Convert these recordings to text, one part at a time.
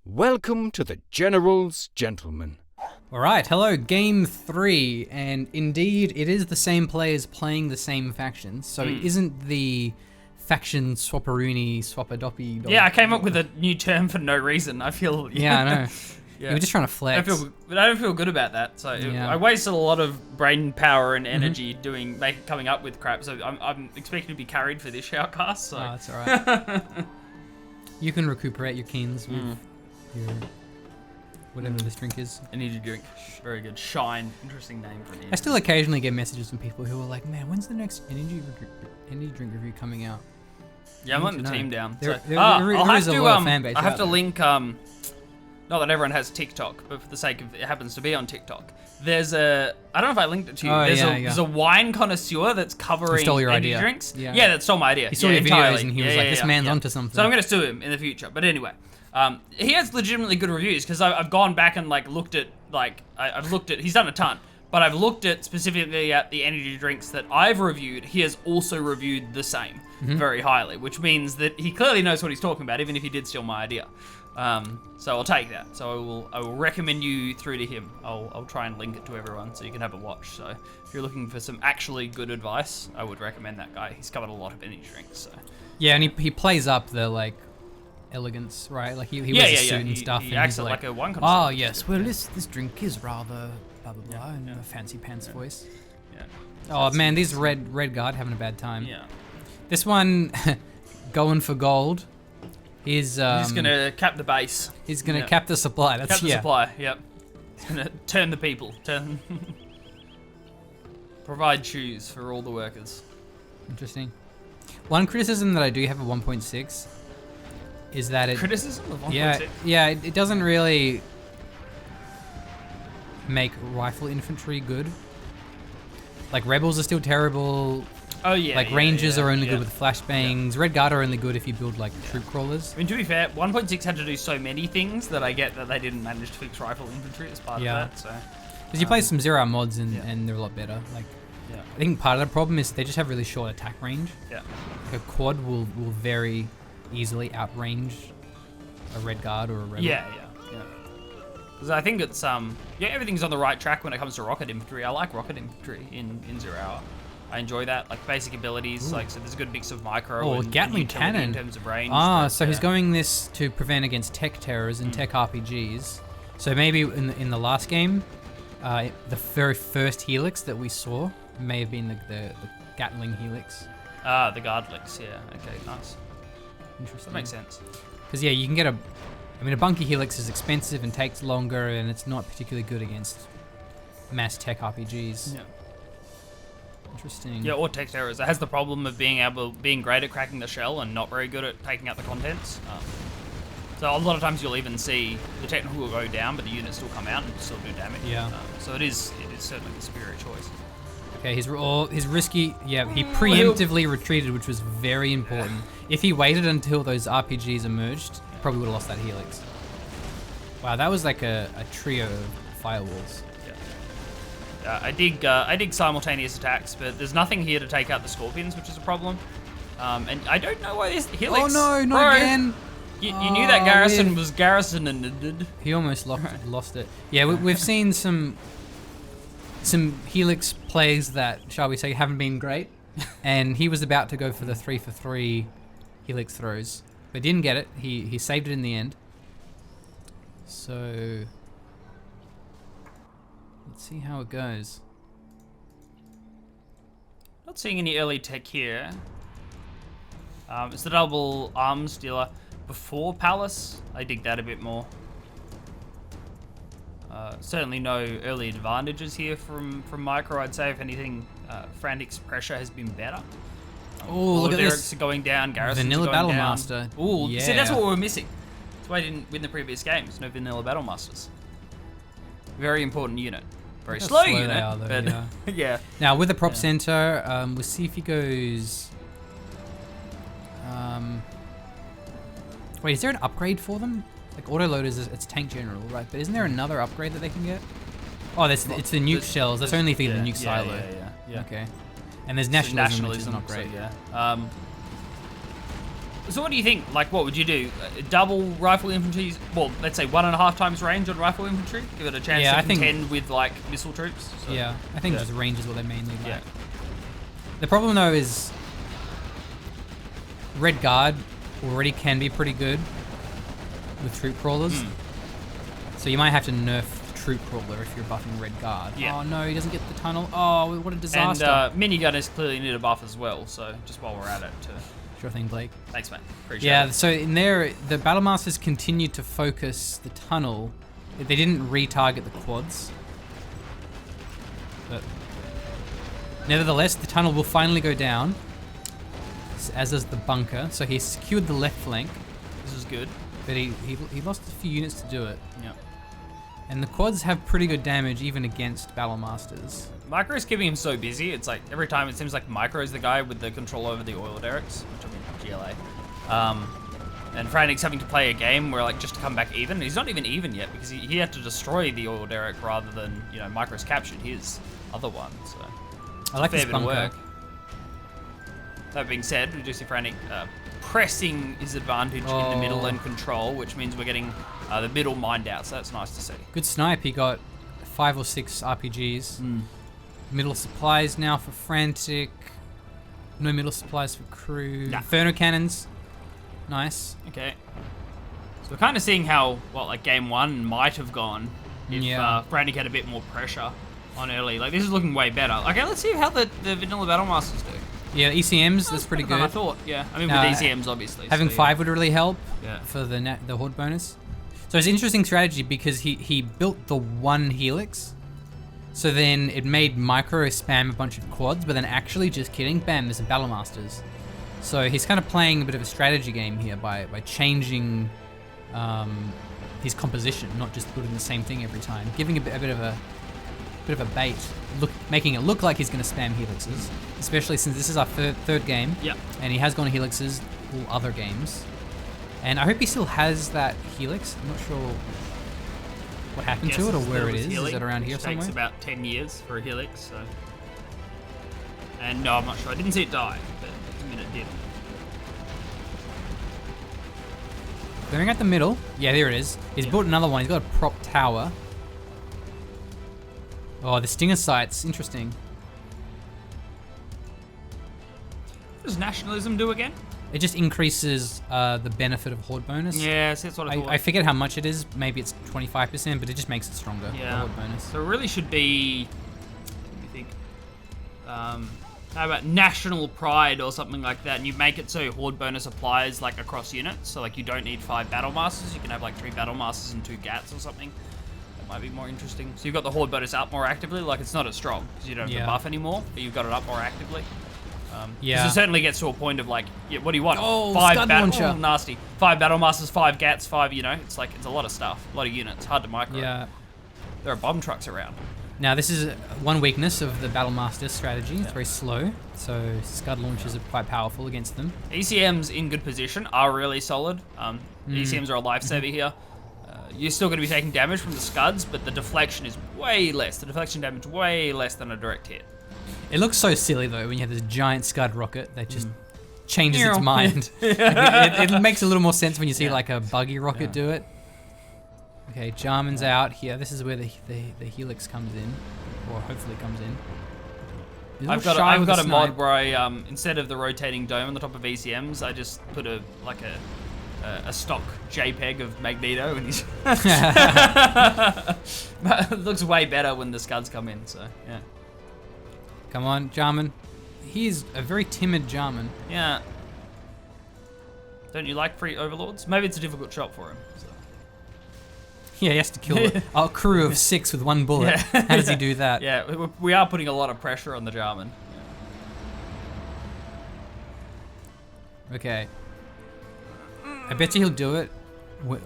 Welcome to the General's Gentlemen. Alright, hello, game 3, and indeed it is the same players playing the same factions, so it isn't the faction swapperoonie swappadoppy dog. Yeah, I came up with a new term for no reason. I feel... Yeah, I know. Yeah. You were just trying to flex. I don't feel good about that. So Yeah. I wasted a lot of brain power and energy coming up with crap. So I'm expecting to be carried for this shoutcast. So. Oh, that's alright. You can recuperate your keens with your... whatever this drink is. Energy drink. Very good. Shine. Interesting name for an energy. I still occasionally get messages from people who are like, man, when's the next energy drink review coming out? Yeah, I'm letting the team down. There So, I'll is have a to, lot of fan base I have out to there. link, not that everyone has TikTok, but for the sake of it happens to be on TikTok. There's I don't know if I linked it to you. Oh, There's a wine connoisseur that's covering stole your energy idea. drinks. Yeah. Yeah, that stole my idea. He saw your videos and he was like, this man's onto something. So I'm going to sue him in the future. But anyway, he has legitimately good reviews because I've gone back and looked at he's done a ton. But I've looked at specifically at the energy drinks that I've reviewed. He has also reviewed the same very highly, which means that he clearly knows what he's talking about, even if he did steal my idea. So I'll take that. So I will recommend you through to him. I'll try and link it to everyone so you can have a watch. So if you're looking for some actually good advice, I would recommend that guy. He's covered a lot of energy drinks. So. Yeah, and he plays up the elegance, right? Like he wears a suit and stuff. He and acts he's like a wine connoisseur. oh yes, well this drink is rather blah blah blah in a fancy pants voice. Yeah. Oh man, these red guard having a bad time. Yeah. This one going for gold. He's He's gonna cap the base. He's gonna cap the supply. That's Cap the supply. Yep. He's gonna turn the people. Provide shoes for all the workers. Interesting. One criticism that I do have of 1.6 is that it Criticism of 1.6? yeah it doesn't really make rifle infantry good. Like rebels are still terrible. Oh yeah. Like rangers are only good with flashbangs. Red guard are only good if you build troop crawlers. I mean, to be fair, 1.6 had to do so many things that I get that they didn't manage to fix rifle infantry as part of that. So. Because you play some 0 mods and they're a lot better. I think part of the problem is they just have really short attack range. Yeah. Like a quad will very easily outrange a red guard or a rebel. Yeah. Because I think it's everything's on the right track when it comes to rocket infantry. I like rocket infantry in 0 Hour. I enjoy that, basic abilities. So there's a good mix of micro and Gatling utility cannon in terms of range. So he's going this to prevent against tech terrors and tech RPGs. So maybe in the last game, the very first helix that we saw may have been the Gatling helix. Ah, the Guardlix, yeah. Okay, nice. Interesting. That makes sense. Because you can get a bunker helix is expensive and takes longer, and it's not particularly good against mass tech RPGs. Yeah. Interesting. Yeah, or tech terrors. It has the problem of being great at cracking the shell and not very good at taking out the contents. So a lot of times you'll even see the technical will go down, but the units still come out and still do damage. Yeah. So it is certainly the superior choice. Okay, his risky. Yeah, he preemptively retreated, which was very important. If he waited until those RPGs emerged, he probably would have lost that helix. Wow, that was like a trio of firewalls. I dig simultaneous attacks, but there's nothing here to take out the scorpions, which is a problem. And I don't know why this helix. Oh no, not again! You knew that garrison was garrisoned. He almost lost it. Yeah, we've seen some helix plays that, shall we say, haven't been great, and he was about to go for the 3-for-3 helix throws, but didn't get it. He saved it in the end. So let's see how it goes. Not seeing any early tech here. It's the double arms dealer before Palace. I dig that a bit more. Certainly no early advantages here from Micro. I'd say if anything, Frantic's pressure has been better. Oh, look at this! Are going down. Garrison's Vanilla are going Battle down. Master. Ooh, yeah. See, that's what we were missing. That's why I didn't win the previous games. No Vanilla Battle Masters. Very important unit. Very slow unit, they are, though, but yeah. yeah. Now with the prop center, we'll see if he goes. Wait, is there an upgrade for them? Like autoloaders, it's tank general, right? But isn't there another upgrade that they can get? Oh, it's the nuke shells. That's only for the nuke silo. Yeah. Okay. And there's nationalism, which is not great. So, yeah. So what do you think? Like, what would you do? Double rifle infantry? Well, let's say 1.5 times range on rifle infantry. Give it a chance to contend with like missile troops. So, yeah, I think just range is what they mainly like. Yeah. The problem though is Red Guard already can be pretty good with troop crawlers. So you might have to nerf the troop crawler if you're buffing Red Guard. Yeah. Oh no, he doesn't get the tunnel. Oh, what a disaster. And minigunners clearly need a buff as well. So just while we're at it, Sure thing, Blake. thanks, mate. Appreciate Yeah, it. so in there, the Battlemasters continued to focus the tunnel. They didn't retarget the quads. But nevertheless, the tunnel will finally go down, as does the bunker. So he secured the left flank, This is good. but he lost a few units to do it. Yeah. And the quads have pretty good damage even against Battlemasters. Micro's keeping him so busy. It's like every time it seems like Micro's the guy with the control over the oil derricks, which I mean GLA. And Frantic's having to play a game where like just to come back even. He's not even even yet because he had to destroy the oil derrick rather than, you know, Micro's captured his other one. So I like fair this bit of bunker. work. That being said, we do see Frantic pressing his advantage in the middle and control, which means we're getting the middle mined out. So that's nice to see. Good snipe. He got 5 or 6 RPGs. Middle supplies now for Frantic. No middle supplies for Krew. Nah. Inferno cannons. Nice. Okay. So we're kind of seeing how, like game 1 might have gone if Frantic had a bit more pressure on early. Like, this is looking way better. Okay, let's see how the vanilla Battlemasters do. Yeah, ECMs, that's pretty good. I thought, yeah. I mean, with ECMs, obviously. Having so, 5 would really help Yeah. for the Horde bonus. So it's an interesting strategy because he built the one Helix. So then it made Micro spam a bunch of quads, but then actually, just kidding, bam, there's a Battlemasters. So he's kind of playing a bit of a strategy game here by changing his composition, not just putting the same thing every time, giving a bit of a bait, making it look like he's going to spam helixes, especially since this is our third game. Yeah. And he has gone helixes all other games. And I hope he still has that helix. I'm not sure what happened to it or where it is. Is it around here somewhere? Takes about 10 years for a helix, so. And no, I'm not sure. I didn't see it die, but I mean it did. Going at the middle. Yeah, there it is. He's built another one. He's got a prop tower. Oh, the stinger sights. Interesting. What does nationalism do again? It just increases the benefit of Horde bonus. Yeah, see, that's what I thought. I forget how much it is. Maybe it's 25%, but it just makes it stronger. The Yeah. Horde bonus. So it really should be, let me think, how about national pride or something like that, and you make it so Horde bonus applies like across units, so like you don't need 5 battle masters, you can have like 3 battle masters and 2 gats or something. That might be more interesting. So you've got the Horde bonus up more actively, like it's not as strong because you don't have the buff anymore, but you've got it up more actively. Yeah. So it certainly gets to a point of like, yeah, what do you want? Oh, 5 Scud battle, launcher. nasty. 5 battle masters, 5 gats, 5, you know, it's like, it's a lot of stuff, a lot of units, hard to micro. Yeah. There are bomb trucks around. Now this is one weakness of the Battlemaster strategy. It's very slow, so Scud launchers are quite powerful against them. ECMs in good position are really solid. ECMs are a lifesaver here. You're still going to be taking damage from the Scuds, but the deflection is way less. The deflection damage way less than a direct hit. It looks so silly though when you have this giant Scud rocket that just changes its mind. It makes a little more sense when you see like a buggy rocket do it. Okay, Jarman's out here. This is where the Helix comes in, or hopefully comes in. I've got a mod where I instead of the rotating dome on the top of ECMs, I just put a stock JPEG of Magneto, and he's it looks way better when the Scuds come in. So yeah. Come on, Jarman. He's a very timid Jarman. Yeah. Don't you like free overlords? Maybe it's a difficult shot for him. So. Yeah, he has to kill a crew of 6 with 1 bullet. Yeah. How does he do that? Yeah, we are putting a lot of pressure on the Jarman. Okay. I bet you he'll do it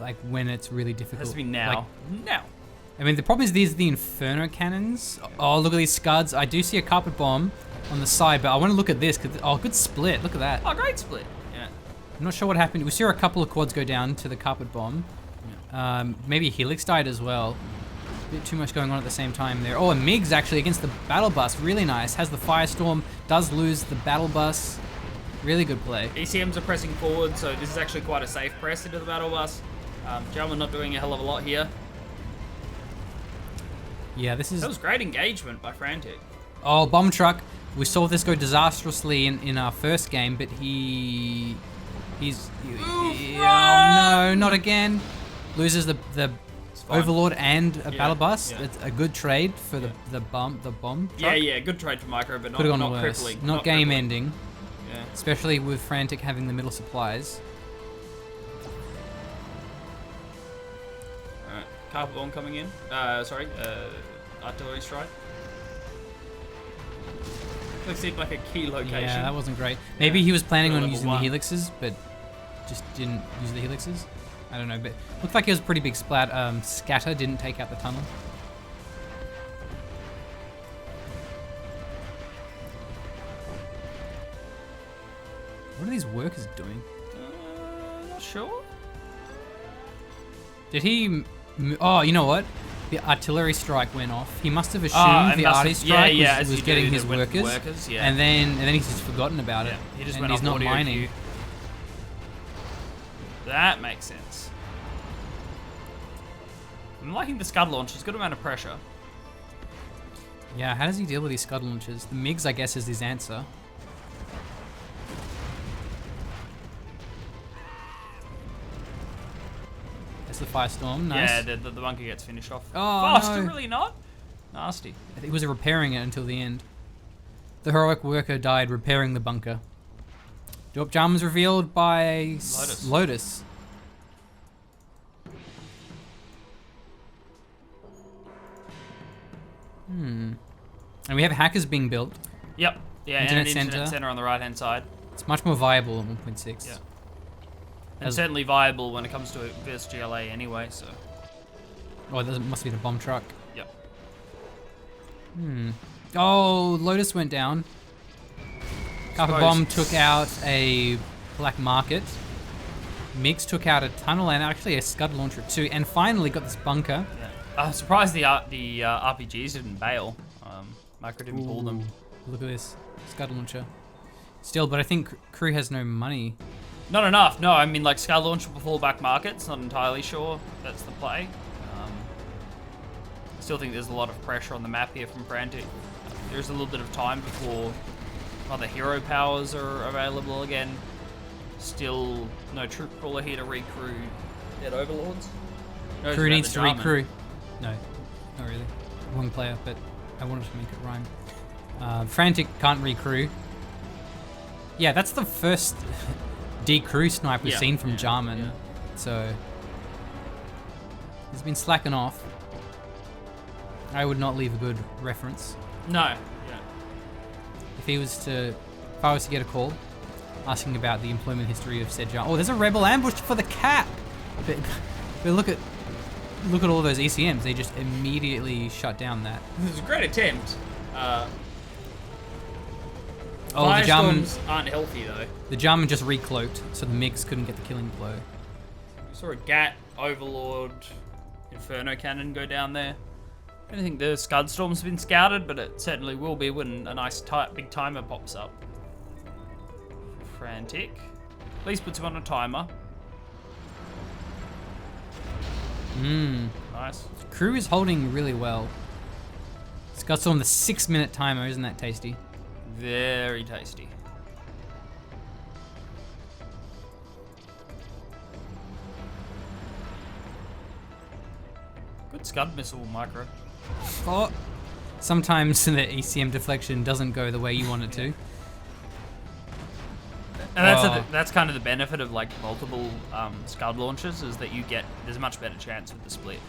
like when it's really difficult. It has to be now. Like, now. I mean, the problem is these are the Inferno cannons. Oh, look at these Scuds. I do see a carpet bomb on the side, but I want to look at this. Oh, good split. Look at that. Oh, great split. Yeah. I'm not sure what happened. We saw a couple of quads go down to the carpet bomb. Maybe Helix died as well. A bit too much going on at the same time there. Oh, and Migs actually against the battle bus. Really nice. Has the Firestorm. Does lose the battle bus. Really good play. ECMs are pressing forward, so this is actually quite a safe press into the battle bus. Gentleman not doing a hell of a lot here. Yeah, this is... That was great engagement by Frantic. Oh, bomb truck. We saw this go disastrously in our first game, but he's... oh, no, not again. Loses the Overlord and a battle bus. Yeah. It's a good trade for the bomb truck. Yeah, good trade for Micro, but Could have not gone worse. crippling. Not game crippling. ending. Yeah. Especially with Frantic having the middle supplies. Alright, carpet bomb coming in. Artillery strike. Looks seemed like a key location. Yeah, that wasn't great. Maybe he was planning on Level using 1. the helixes, but just didn't use the helixes. I don't know, but looked like it was a pretty big splat. Scatter didn't take out the tunnel. What are these workers doing? Not sure. Did he... Oh, you know what? The artillery strike went off. He must have assumed the arty strike was getting his workers, and then he's just forgotten about it. He just and went he's off not audio mining. queue. That makes sense. I'm liking the Scud launch. It's a good amount of pressure. Yeah, how does he deal with these Scud launches? The MiGs, I guess, is his answer. That's the Firestorm. Nice. Yeah, the bunker gets finished off. Oh, Faster, no. really not? Nasty. He was repairing it until the end. The heroic worker died repairing the bunker. Dorp Jarman's revealed by Lotus. And we have hackers being built. Yep. Yeah, Internet and an internet center. center on the right-hand side. It's much more viable at 1.6. Yeah. And certainly viable when it comes to versus GLA anyway, so. Oh, that must be the bomb truck. Yep. Oh, Lotus went down. Carpet Bomb took out a black market. Mix took out a tunnel and actually a Scud launcher too, and finally got this bunker. Yeah. I'm surprised the RPGs didn't bail. Micro didn't pull them. Look at this Scud launcher. Still, but I think Krew has no money. Not enough. No, I mean like Scud launcher before back markets. Not entirely sure that's the play. I still think there's a lot of pressure on the map here from Frantic. There's a little bit of time before other hero powers are available again. Still no troop crawler here to recrew dead overlords. Krew needs to recrew. No, not really. Wrong player, but I wanted to make it rhyme. Frantic can't recrew. Yeah, that's the first decrew snipe we've seen from Jarman. Yeah. So he's been slacking off. I would not leave a good reference. No. Yeah. If I was to get a call asking about the employment history of said Jarman. Oh, there's a rebel ambush for the cap. But look at all those ECMs. They just immediately shut down that. It was a great attempt. Oh, the Jarman aren't healthy though. The Jarman just recloaked, so the MiGs couldn't get the killing blow. We saw a Gat, Overlord, Inferno Cannon go down there. I don't think the Scud Storm's been scouted, but it certainly will be when a nice big timer pops up. Frantic. Please puts him on a timer. Nice. Krew is holding really well. Scud's on the 6-minute timer, isn't that tasty? Very tasty. Good Scud missile, Micro. Oh, sometimes the ECM deflection doesn't go the way you want it to. And that's kind of the benefit of like multiple Scud launches is that there's a much better chance with the split.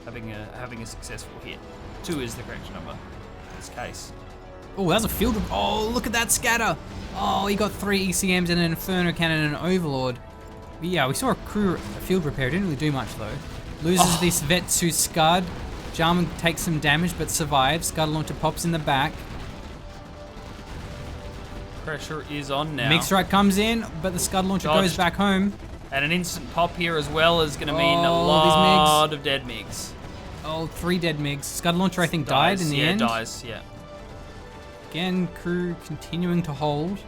Having a successful hit. 2 is the correct number in this case. Oh, that was a field. Oh, look at that scatter. Oh, he got 3 ECMs and an Inferno Cannon and an Overlord. But yeah, we saw a field repair. Didn't really do much though. Loses this vet to Scud. Jarman takes some damage but survives. Scud launcher pops in the back. Pressure is on now. Mix strike comes in, but the Scud launcher goes back home. And an instant pop here as well is going to mean a Oh, lot of dead MiGs. Oh, 3 dead MiGs. Scud launcher, I think, died in the end. Yeah, dies, yeah. Again, Krew continuing to hold.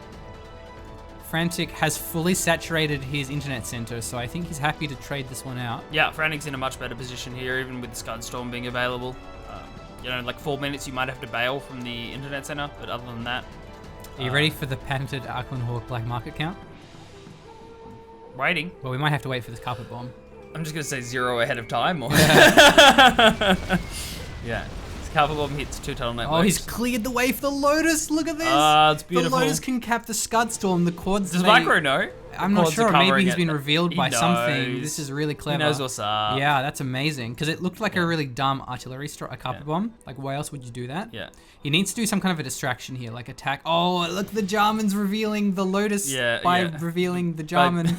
Frantic has fully saturated his internet center, so I think he's happy to trade this one out. Yeah, Frantic's in a much better position here, even with the Scud Storm being available. You know, like 4 minutes, you might have to bail from the internet center, but other than that... Are you ready for the patented Arclan Hawk black market count? Waiting. Well, we might have to wait for this carpet bomb. I'm just going to say 0 ahead of time. Or yeah. This carpet bomb hits 2 tunnel networks. Oh, he's cleared the way for the Lotus. Look at this. It's beautiful. The Lotus can cap the Scud Storm. The quads... Does Micro know? I'm not sure. Maybe he's been it. revealed by knows. something. This is really clever. He knows what's up. Yeah, that's amazing. Because it looked like a really dumb artillery a carpet bomb. Like, why else would you do that? Yeah. He needs to do some kind of a distraction here, like attack. Oh, look, the Jarman's revealing the Lotus by revealing the Jarman.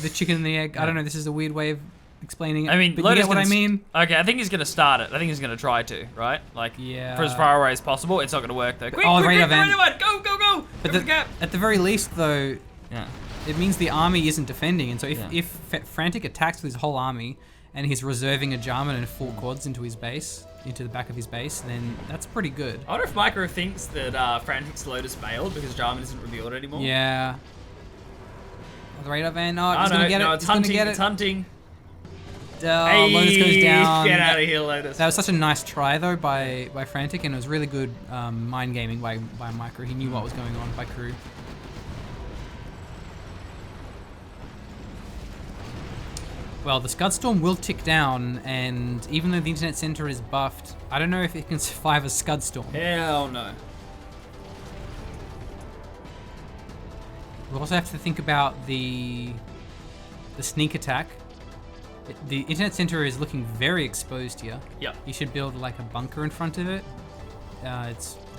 The chicken and the egg. I don't know. This is a weird way of explaining it. I mean, but Lotus you get what I mean? Okay, I think he's going to start it. I think he's going to try to, right? Like, for as far away as possible. It's not going to work, though. Quick, radar van. Go, go, go! But at the very least, though... Yeah. It means the army isn't defending, and so if Frantic attacks with his whole army, and he's reserving a Jarman and 4 quads into his base, into the back of his base, then that's pretty good. I wonder if Micro thinks that Frantic's Lotus bailed because Jarman isn't revealed anymore. Yeah. Oh, the radar van. Oh, he's gonna get it. No, it's hunting. It's hunting. Oh, hey, Lotus goes down. Get out of here, Lotus. That was such a nice try though by Frantic, and it was really good mind gaming by Micro. He knew what was going on by Krew. Well, the Scud Storm will tick down, and even though the internet center is buffed, I don't know if it can survive a Scud Storm. Hell no. We also have to think about the sneak attack. The internet center is looking very exposed here. Yep. You should build like a bunker in front of it.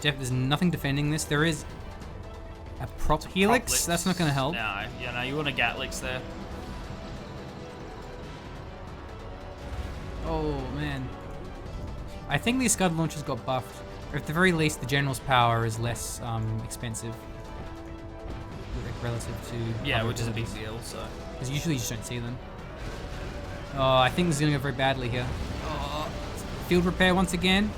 There's nothing defending this. There is a prop helix. That's not going to help. No, you want a Gatlix there. Oh man. I think these Scud launchers got buffed. Or at the very least, the General's power is less expensive relative to... Yeah, which is a big deal, so... Because usually you just don't see them. Oh, I think this is going to go very badly here. Oh, field repair once again.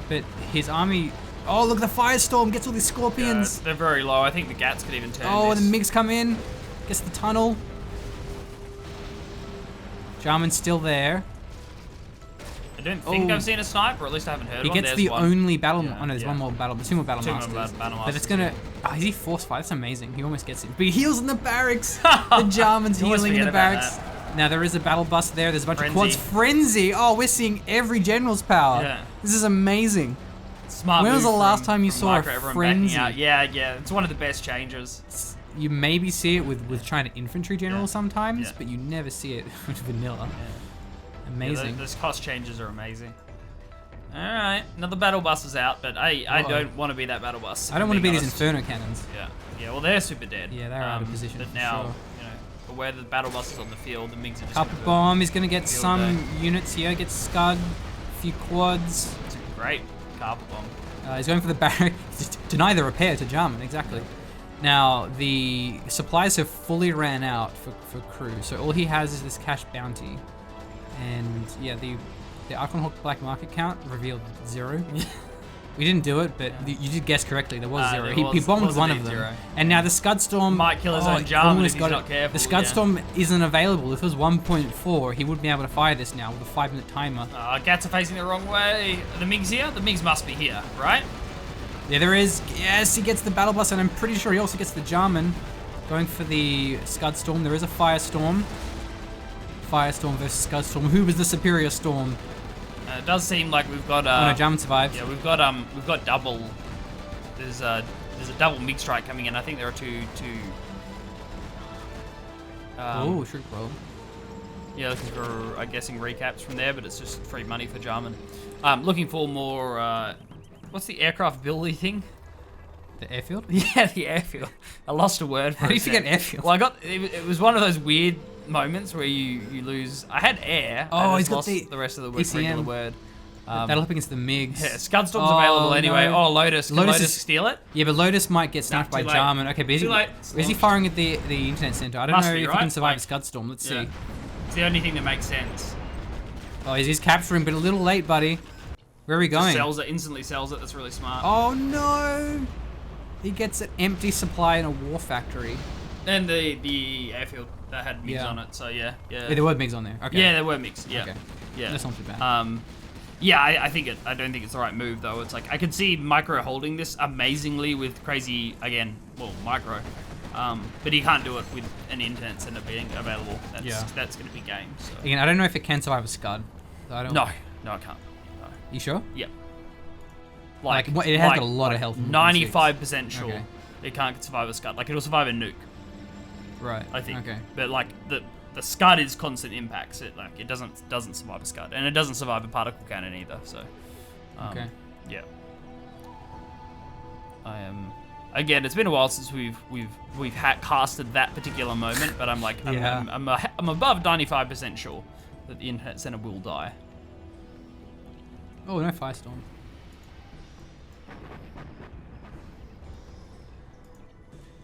But his army... Oh, look, the Firestorm gets all these Scorpions. Yeah, they're very low. I think the Gats could even turn this. The MiGs come in. Gets the tunnel. Jarman's still there. I don't think I've seen a sniper, or at least I haven't heard he one. gets the only battle... Yeah, oh no, there's one more battle... 2 more battle masters. But it's gonna... Oh, is he force fight? That's amazing. He almost gets it. But he heals in the barracks. The Jarman's healing in the barracks. Now there is a battle bus there. There's a bunch of quads. Frenzy. Oh, we're seeing every general's power. Yeah. This is amazing. Smart. When was the last time you saw a Micro, frenzy? Yeah. It's one of the best changes. You maybe see it with China infantry generals sometimes, but you never see it with vanilla. Yeah. Amazing. Yeah, those cost changes are amazing. Alright, another battle bus is out, but I don't want to be that battle bus. I don't want to be these Inferno cannons. Yeah, well they're super dead. Yeah, they're out of position. But for now, sure. you know, for where the battle bus is on the field, the MiGs are just... Carpet bomb is going to get some units here, gets Scud, a few quads. It's a great carpet bomb. He's going for the barrack, deny the repair to Jarman, exactly. Now, the supplies have fully ran out for Krew, so all he has is this cash bounty. And yeah, the Arclan Hawk black market count revealed 0. We didn't do it, but you did guess correctly. There was 0. He bombed one of them. 0. And now the Scud Storm might kill his own Jarman if he's not careful. The Scud Storm isn't available. If it was 1.4, he would be able to fire this now with a 5-minute timer. Gats are facing the wrong way. The MiGs here? The MiGs must be here, right? Yeah, there is. Yes, he gets the battle bus, and I'm pretty sure he also gets the Jarman. Going for the Scud Storm. There is a Firestorm. Firestorm versus Scud Storm. Who was the superior storm? It does seem like we've got... no, Jarman survived. Yeah, we've got double... There's a double MiG strike coming in. I think there are two... Oh, shoot, bro. Yeah, looking for, I'm guessing, recaps from there, but it's just free money for Jarman. Looking for more... what's the aircraft building thing? The airfield? Yeah, the airfield. I lost a word for it. How do you forget airfield? Well, it was one of those weird moments where you lose... I had air. Oh, I he's got lost the rest of the regular word. That'll up against the MiGs. Yeah, Scud Storm's available anyway. No. Oh, Lotus. Can Lotus steal it? Yeah, but Lotus might get sniped by Jarman. Okay, but is he firing at the internet center? I don't know if he can survive a Scud Storm. Let's see. It's the only thing that makes sense. Oh, he's capturing, but a little late, buddy. Where are we going? Instantly sells it. That's really smart. Oh, no. He gets an empty supply in a war factory. And the airfield that had MiGs Yeah. on it, so yeah. Yeah, there were MiGs on there. Okay. Yeah, there were MiGs, yeah. Okay. Yeah. That's not too bad. Yeah, I don't think it's the right move though. It's like I could see Micro holding this amazingly with crazy Micro, but he can't do it with an internet center being available. That's gonna be game. So. Again, I don't know if it can survive a Scud. So I don't. No, I can't. No. You sure? Yeah. Like, it has got a lot of health. 95% sure Okay. it can't survive a Scud. Like it'll survive a nuke, Right. I think. Okay. But like the Scud is constant impacts. It doesn't survive a Scud, and it doesn't survive a particle cannon either. So. Okay. Yeah. I am. Again, it's been a while since we've casted that particular moment, but I'm like I'm above 95% sure that the internet center will die. Oh, no Firestorm.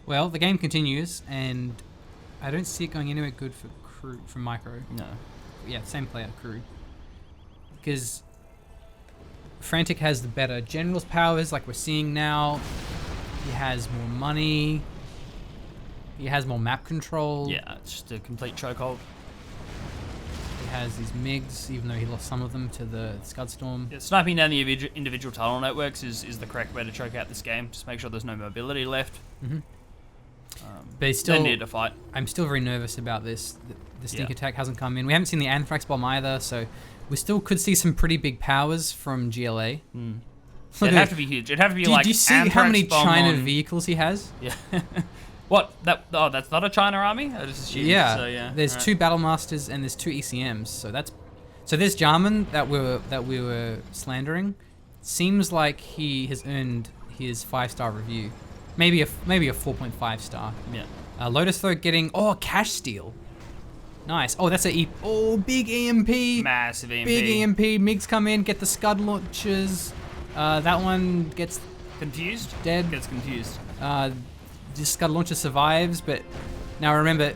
Well, the game continues, and I don't see it going anywhere good for Krew from Micro. No. Yeah, same player, Krew. Because Frantic has the better general's powers, like we're seeing now. He has more money. He has more map control. Yeah, it's just a complete chokehold. He has these MiGs, even though he lost some of them to the Scudstorm. Yeah, sniping down the individual tunnel networks is the correct way to choke out this game. Just make sure there's no mobility left. Mm-hmm. But he's still, don't need to fight. I'm still very nervous about this. The stink Yeah. attack hasn't come in. We haven't seen the Anthrax bomb either, so we still could see some pretty big powers from GLA. It'd have to be huge. It'd have to be like do you see Anthrax how many bomb China on- vehicles he has? Yeah. What? That's not a China army? I just assumed. Yeah. So, yeah. There's Alright. 2 Battle Masters and there's 2 ECMs. So this Jarman that we were slandering seems like he has earned his 5-star review. Maybe a 4.5 star. Yeah. Lotus Throat getting cash steal. Nice. Oh, that's big EMP. Massive EMP. Big EMP. MiGs come in, get the Scud launchers. That one gets Confused? dead. Gets confused. The Scud launcher survives, but now remember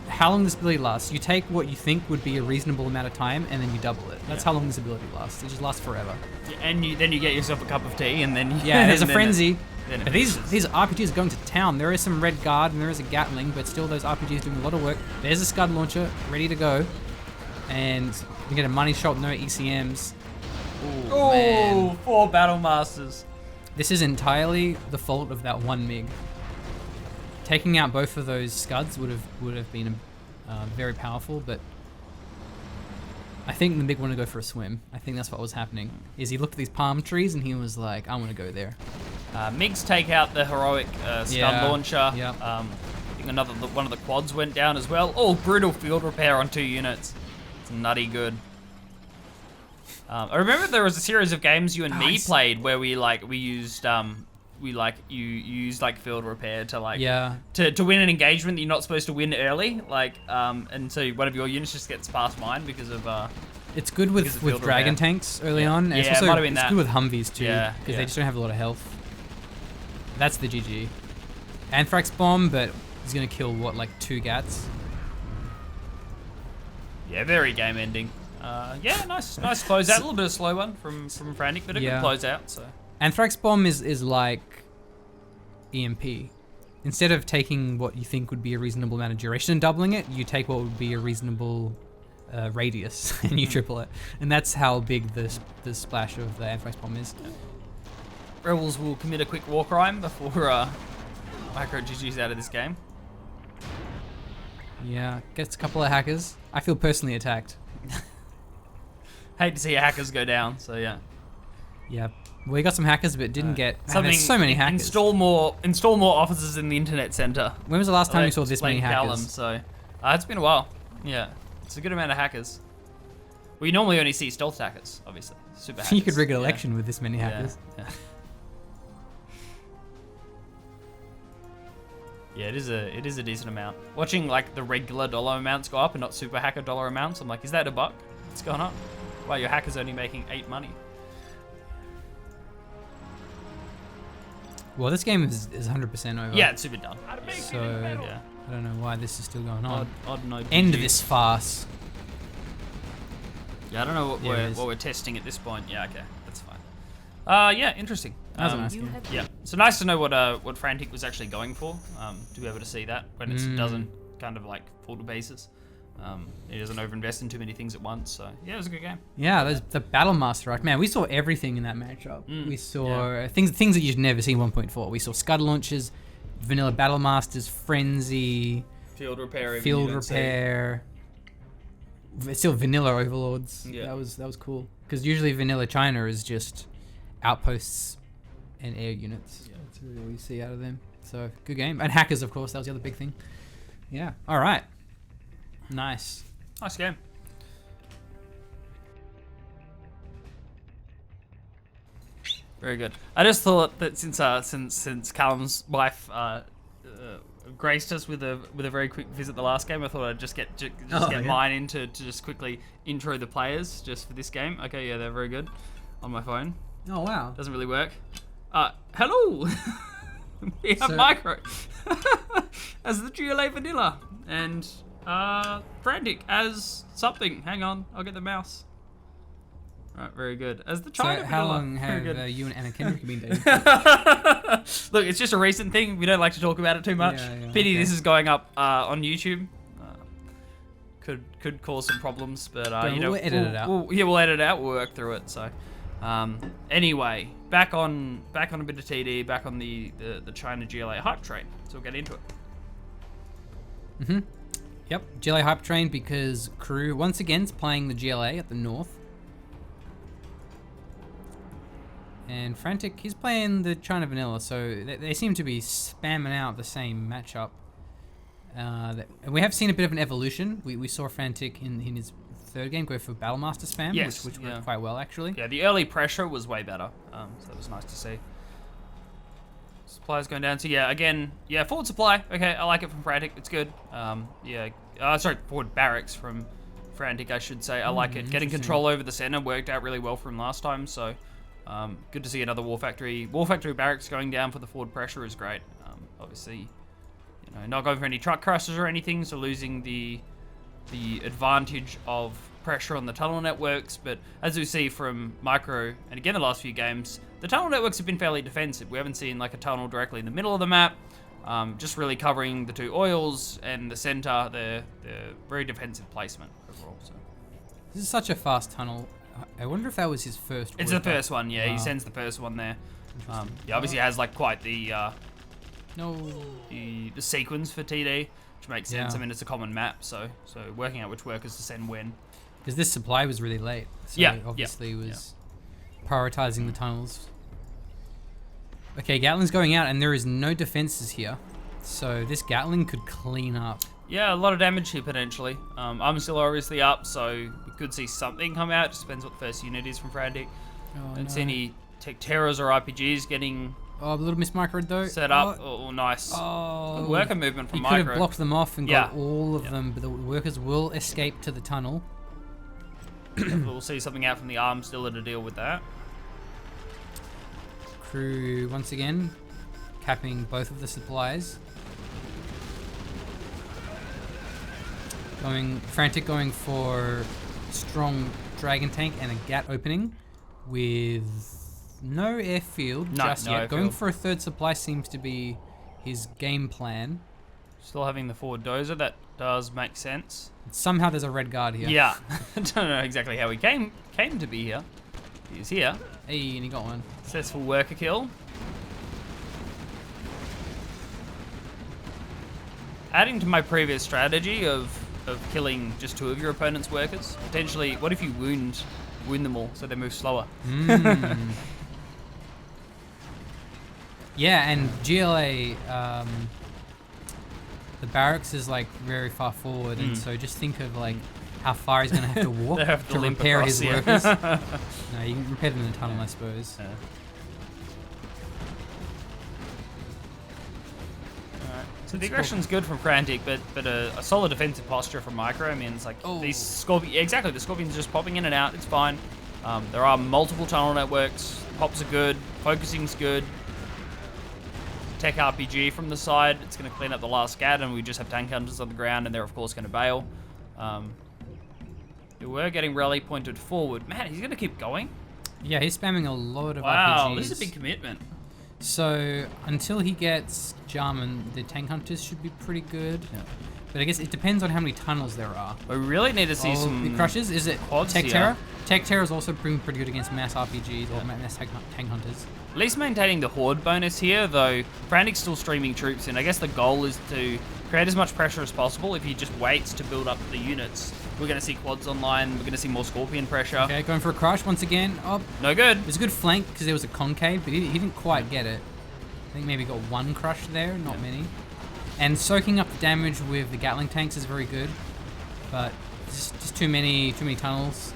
how long this ability lasts. You take what you think would be a reasonable amount of time, and then you double it. That's how long this ability lasts. It just lasts forever. Yeah, and then you get yourself a cup of tea, and then Yeah, there's a and then frenzy. then it But these finishes. RPGs are going to town. There is some Red Guard and there is a Gatling, but still those RPGs doing a lot of work. There's a Scud launcher ready to go, and you get a money shot, no ECMs. Oh, man. 4 Battle Masters. This is entirely the fault of that one MiG. Taking out both of those Scuds would have been very powerful, but I think the MiG wanted to go for a swim. I think that's what was happening. Is he looked at these palm trees and he was like, I want to go there. MiGs take out the heroic Scud Yeah, launcher. yep. I think one of the quads went down as well. Oh, brutal field repair on 2 units. It's nutty good. I remember there was a series of games you and me Nice. played where you used field repair to to win an engagement that you're not supposed to win early, and so one of your units just gets past mine because of It's good Because of with field dragon repair. tanks early Yeah. on. And Yeah, it's it also might have been it's that. good with Humvees too, Yeah, because yeah. they just don't have a lot of health. That's the GG. Anthrax bomb, but he's gonna kill what, like 2 Gats? yeah, very game ending. Yeah, nice closeout. A little bit of slow one from Frantic, but a Yeah. good closeout. So Anthrax bomb is like EMP. Instead of taking what you think would be a reasonable amount of duration and doubling it, you take what would be a reasonable radius and you triple it. And that's how big the splash of the Anthrax bomb is. Rebels will commit a quick war crime before Micro GG's out of this game. Yeah, gets a couple of hackers. I feel personally attacked. Hate to see hackers go down. So yeah. Yeah. Well, he got some hackers, but didn't get... Man, there's so many hackers. Install more officers in the internet center. When was the last time you saw this many Explain Callum, hackers? so it's been a while. Yeah, it's a good amount of hackers. We normally only see stealth hackers, obviously. Super hackers. You could rig an yeah. election with this many hackers. Yeah. Yeah, it is a decent amount. Watching like the regular dollar amounts go up and not super hacker dollar amounts, I'm like, is that a buck? It's gone up. Wow, your hacker's only making 8 money. Well, this game is 100% over. Yeah, it's super done. So, Yeah. I don't know why this is still going on. Odd no End GG. this farce. Yeah, I don't know what Yeah, it is. we're testing at this point. Yeah, okay, that's fine. Yeah, interesting. That was a nice game. Yeah, so nice to know what Frantic was actually going for. To be able to see that when it doesn't kind of like fall to pieces. He doesn't overinvest in too many things at once. So yeah, it was a good game. Yeah, there's the Battle Master arc. Man, we saw everything in that matchup. We saw things that you'd never see in 1.4. We saw Scud launches, Vanilla Battle Masters, Frenzy, Field repair. Still Vanilla Overlords. Yeah. That was cool. Because usually Vanilla China is just outposts and air units. Yeah. That's really all you see out of them. So good game. And hackers, of course. That was the other big thing. Yeah. All right. Nice. Nice game. Very good. I just thought that since Callum's wife graced us with a very quick visit the last game, I thought I'd just get mine in to just quickly intro the players just for this game. Okay, yeah, they're very good on my phone. Oh wow. Doesn't really work. Hello. We have Micro as the GLA Vanilla and Frantic as something. Hang on, I'll get the mouse. Right, very good. As the China So how Vanilla. long have you and Anna Kendrick been dating? Look, it's just a recent thing. We don't like to talk about it too much. Yeah, Pity okay. this is going up on YouTube. Could cause some problems, but We'll edit it out. We'll edit it out. We'll work through it. So, anyway, back on a bit of TD, back on the China GLA hype train. So we'll get into it. Yep, GLA hype train because Krew once again is playing the GLA at the north. And Frantic, he's playing the China Vanilla, so they seem to be spamming out the same matchup. And we have seen a bit of an evolution. We saw Frantic in his third game go for Battlemaster spam, Yes, which worked quite well actually. Yeah, the early pressure was way better, so that was nice to see. Supplies going down, so yeah, again, yeah, forward supply, okay, I like it from Frantic, it's good. Sorry, forward barracks from Frantic, I should say, I like it. Getting control over the center worked out really well for him last time, so good to see another War Factory barracks going down for the forward pressure is great. Obviously, not going for any truck crushes or anything, so losing the advantage of pressure on the tunnel networks, but as we see from Micro, and again the last few games, the tunnel networks have been fairly defensive. We haven't seen like a tunnel directly in the middle of the map, just really covering the two oils and the center. They're very defensive placement overall. So This is such a fast tunnel. I wonder if that was his first. it's the first one, yeah. Wow. He sends the first one there. Obviously has like quite the the sequence for TD, which makes sense. I mean, it's a common map, so working out which workers to send when. Because this supply was really late, so obviously was prioritizing the tunnels. Okay, Gatling's going out, and there is no defenses here, so this Gatling could clean up. Yeah, a lot of damage here potentially. I'm still obviously up, so we could see something come out. Just depends what the first unit is from Frantic. Don't see any Tech Terrors or RPGs getting a little miss Micro though. set up. Oh, nice. Oh, good worker movement from he Micro. Could have blocked them off and got all of them, but the workers will escape to the tunnel. We'll see something out from the arms dealer to deal with that. Krew once again capping both of the supplies. Frantic going for strong dragon tank and a gat opening with no airfield just yet. Airfield. Going for a third supply seems to be his game plan. Still having the forward dozer, that does make sense. Somehow there's a red guard here. Yeah, I don't know exactly how he came to be here. He's here. Hey, and he got one. Successful worker kill. Adding to my previous strategy of killing just two of your opponent's workers, potentially, what if you wound them all so they move slower? Yeah, and GLA, the barracks is like very far forward, and so just think of like how far he's going to have to walk to repair his workers. No, you can repair them in the tunnel, I suppose. Yeah. So the aggression's good from Frantic, but a solid defensive posture from Micro. I mean, it's like these Scorpions. Exactly, the Scorpions are just popping in and out. It's fine. There are multiple tunnel networks. Pops are good. Focusing's good. Tech RPG from the side. It's going to clean up the last scat, and we just have tank hunters on the ground, and they're of course going to bail. We were getting rally pointed forward. Man, he's going to keep going. Yeah, he's spamming a lot of Wow, RPGs. this is a big commitment. So until he gets Jarman, the tank hunters should be pretty good. Yeah. But I guess it depends on how many tunnels there are. We really need to see some It crushes. Is it quads Tech here. Terror? Tech Terror is also pretty good against mass RPGs or mass tank hunters. At least maintaining the horde bonus here, though. Frantic's still streaming troops in. I guess the goal is to create as much pressure as possible. If he just waits to build up the units, we're going to see quads online. We're going to see more Scorpion pressure. Okay, going for a crush once again. Oh, No good. it was a good flank because there was a concave, but he didn't quite get it. I think maybe got one crush there, not many. And soaking up the damage with the Gatling tanks is very good, but just too many tunnels.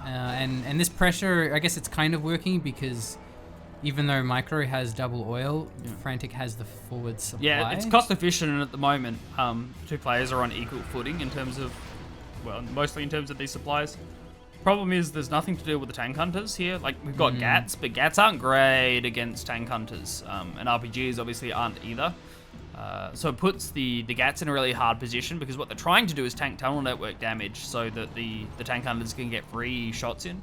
And this pressure, I guess it's kind of working because even though Micro has double oil, Frantic has the forward supply. Yeah, it's cost efficient, and at the moment, two players are on equal footing in terms of, well, mostly in terms of these supplies. Problem is, there's nothing to do with the tank hunters here. Like, we've got GATs, but GATs aren't great against tank hunters, and RPGs obviously aren't either. So it puts the GATs in a really hard position because what they're trying to do is tank tunnel network damage so that the tank hunters can get free shots in.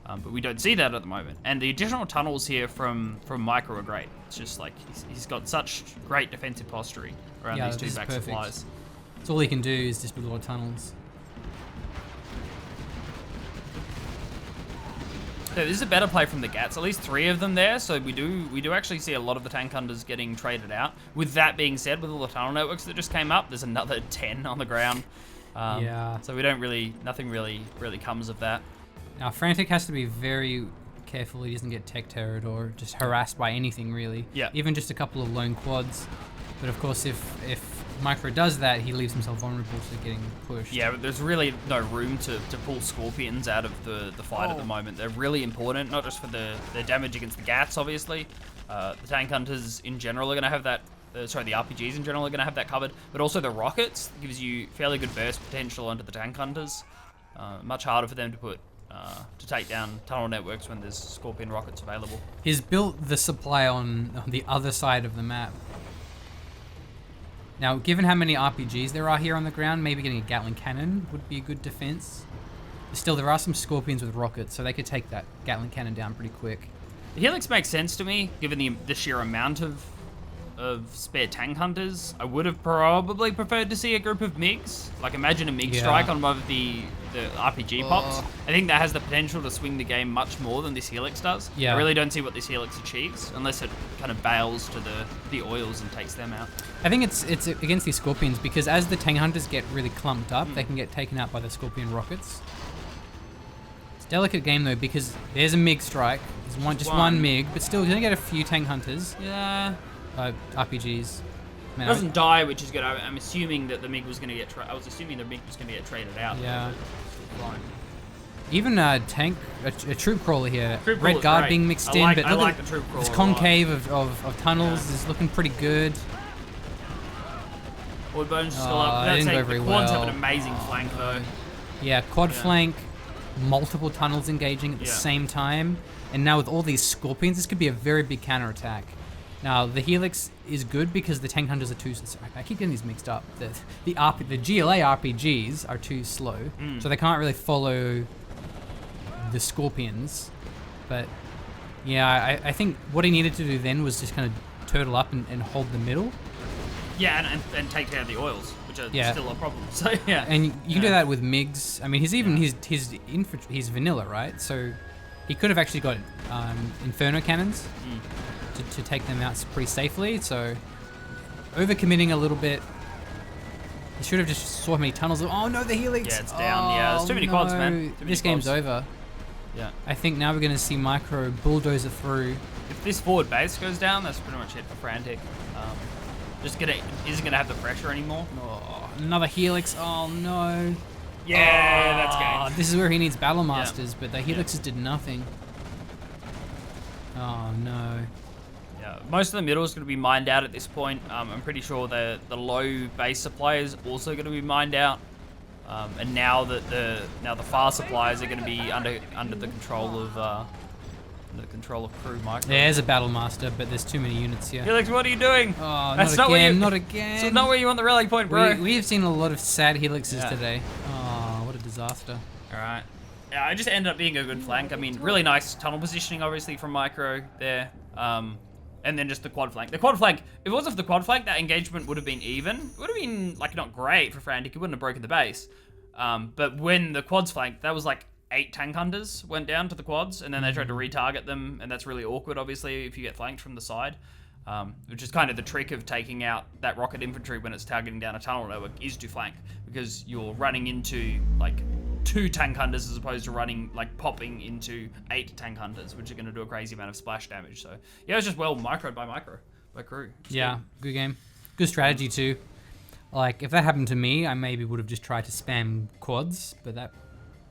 But we don't see that at the moment. And the additional tunnels here from Micro are great. It's just like he's got such great defensive posturing around these two back supplies. So all he can do is just build a lot of tunnels. So this is a better play from the GATs, at least 3 of them there, so we do actually see a lot of the tank hunters getting traded out. With that being said, with all the tunnel networks that just came up, there's another 10 on the ground. Yeah. So nothing really comes of that. Now Frantic has to be very careful he doesn't get tech terrored or just harassed by anything really. Yeah. Even just a couple of lone quads. But of course if Micro does that, he leaves himself vulnerable to getting pushed. Yeah, but there's really no room to pull Scorpions out of the fight at the moment. They're really important, not just for the damage against the GATs, obviously. The tank hunters in general are going to have that. The RPGs in general are going to have that covered, but also the rockets gives you fairly good burst potential onto the tank hunters. Much harder for them to put to take down tunnel networks when there's Scorpion rockets available. He's built the supply on the other side of the map. Now, given how many RPGs there are here on the ground, maybe getting a Gatling cannon would be a good defense. But still, there are some Scorpions with rockets, so they could take that Gatling cannon down pretty quick. The Helix makes sense to me, given the sheer amount of spare tank hunters. I would have probably preferred to see a group of MiGs. Like, imagine a MiG strike on one of the RPG pops. I think that has the potential to swing the game much more than this Helix does. Yeah. I really don't see what this Helix achieves, unless it kind of bails to the oils and takes them out. I think it's against these Scorpions, because as the tank hunters get really clumped up, they can get taken out by the Scorpion rockets. It's a delicate game, though, because there's a MiG strike. There's just one MiG, but still, you're going to get a few tank hunters. Yeah. RPGs. Man, It doesn't die, which is good. I'm assuming that the MiG was going to get. I was assuming the MiG was going to get traded out. Yeah. Fine. Even a troop crawler here. Troop Red crawler's Guard great. being mixed I in, like- but I look like at the troop this crawler a lot. concave of tunnels is looking pretty good. Wood bones are still up. It didn't go very the quads well. have an amazing flank though. Yeah, quad Yeah. flank, multiple tunnels engaging at the same time. And now with all these Scorpions, this could be a very big counterattack. Now, the Helix is good because the tank hunters are too... Sorry, I keep getting these mixed up. The GLA RPGs are too slow, so they can't really follow the Scorpions. But, yeah, I think what he needed to do then was just kind of turtle up and hold the middle. Yeah, and take down the oils, which are still a problem. So yeah. And you can do that with MiGs. I mean, he's vanilla, right? So he could have actually got Inferno cannons to take them out pretty safely. So overcommitting a little bit. He should have just saw how many tunnels. Oh no, the Helix! Yeah, it's down. Yeah, there's too many quads, man. Too many This game's quads. over. Yeah. I think now we're going to see Micro bulldozer through. If this forward base goes down, that's pretty much it for Frantic. Isn't gonna have the pressure anymore. Oh, another Helix. Oh no. Yeah, that's game. This is where he needs Battle Masters, but the Helixes did nothing. Oh no. Yeah, most of the middle is going to be mined out at this point. I'm pretty sure the low base supply is also going to be mined out. And now that the far supplies are going to be under the control of Krew Micro. Yeah, there's a Battle Master, but there's too many units here. Helix, what are you doing? Oh, That's not where again, you- not again. It's not where you want the rally point, bro. We have seen a lot of sad Helixes Yeah. today. Oh, what a disaster. All right. Yeah, it just ended up being a good flank. I mean, really nice tunnel positioning, obviously, from Micro there. And then just the quad flank. The quad flank, if it wasn't for the quad flank, that engagement would have been even. It would have been, like, not great for Frantic. It wouldn't have broken the base. But when the quads flanked, that was like 8 tank hunters went down to the quads, and then they tried to retarget them, and that's really awkward, obviously, if you get flanked from the side. Which is kind of the trick of taking out that rocket infantry when it's targeting down a tunnel network, is to flank, because you're running into, like, 2 tank hunters as opposed to running, like, popping into 8 tank hunters, which are going to do a crazy amount of splash damage. So, yeah, it was just well microed by Krew. Yeah, good game. Good strategy, too. Like, if that happened to me, I maybe would have just tried to spam quads, but that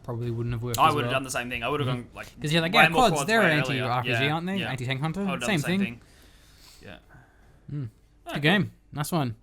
probably wouldn't have worked I as would have well. done the same thing. I would have gone, like, Because you're like, way yeah, more quads, they're way anti-RPG, earlier. aren't they? Yeah. Anti-tank hunter? I would have done Same the same thing. thing. Yeah. Good game. Nice one.